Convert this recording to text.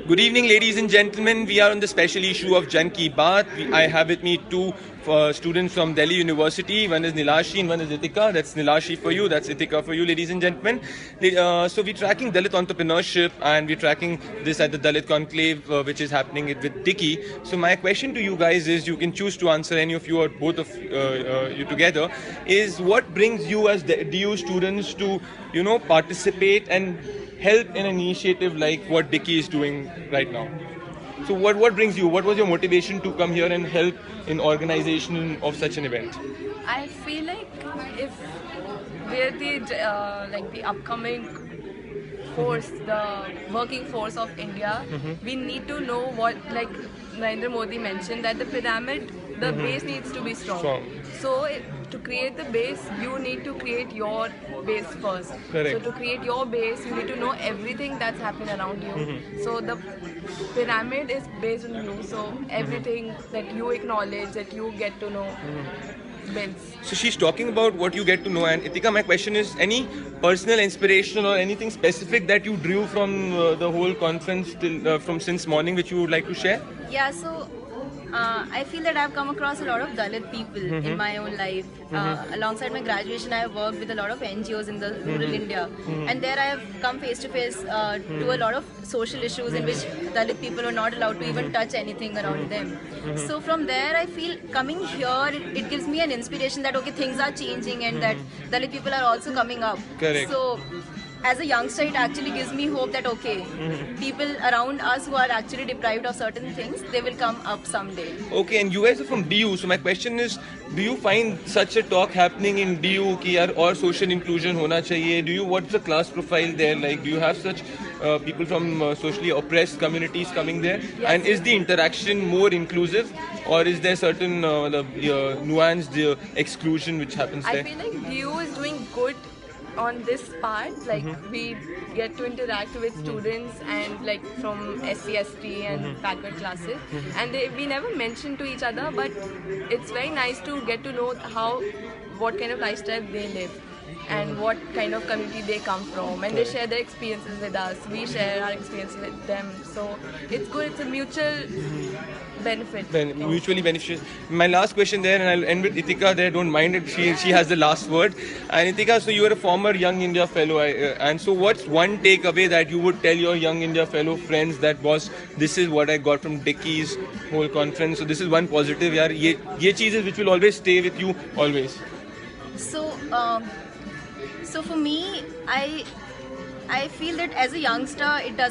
Good evening, ladies and gentlemen. We are on the special issue of Jan Ki Baat. I have with me two students from Delhi University. One is Nilashi and one is Itika. That's Nilashi for you. That's Itika for you, ladies and gentlemen. So we're tracking Dalit entrepreneurship and we're tracking this at the Dalit Conclave, which is happening with Dicky. So my question to you guys is, you can choose to answer, any of you or both of you together, is what brings you as DU students to, participate and help in an initiative like what Dicky is doing right now? So what brings you? What was your motivation to come here and help in organization of such an event? I feel like if we're the upcoming force, the working force of India, we need to know what, like Narendra Modi mentioned, that the pyramid, the base needs to be strong. So to create the base, you need to create your base first. Correct. So to create your base, you need to know everything that's happening around you. So the pyramid is based on you. So everything that you acknowledge, that you get to know, builds. So she's talking about what you get to know. And Itika, my question is, any personal inspiration or anything specific that you drew from the whole conference from since morning, which you would like to share? Yeah, so I feel that I've come across a lot of Dalit people in my own life. Alongside my graduation, I have worked with a lot of NGOs in the rural India, and there I have come face to face to a lot of social issues in which Dalit people are not allowed to even touch anything around them. So from there, I feel coming here, it gives me an inspiration that okay, things are changing and that Dalit people are also coming up. Correct. So as a youngster, it actually gives me hope that okay, people around us who are actually deprived of certain things, they will come up someday. Okay, and you guys are from DU, so my question is, do you find such a talk happening in DU ki yaar or social inclusion hona chahiye? What's the class profile there like? Do you have such people from socially oppressed communities coming there? Yes. And is the interaction more inclusive, or is there certain nuanced exclusion which happens I there? feel like DU is doing good on this part. Like we get to interact with students and like from SC, ST and backward classes, and we never mention to each other, but it's very nice to get to know what kind of lifestyle they live and what kind of community they come from, and they share their experiences with us, we share our experiences with them. So it's good, it's a mutual benefit. Mutually beneficial. My last question there, and I'll end with Itika there, don't mind it, she has the last word. And Itika, so you are a former Young India fellow, and so what's one takeaway that you would tell your Young India fellow friends that was, this is what I got from Dicky's whole conference, so this is one positive, yaar, ye cheezes which will always stay with you always? So for me, I feel that as a youngster, it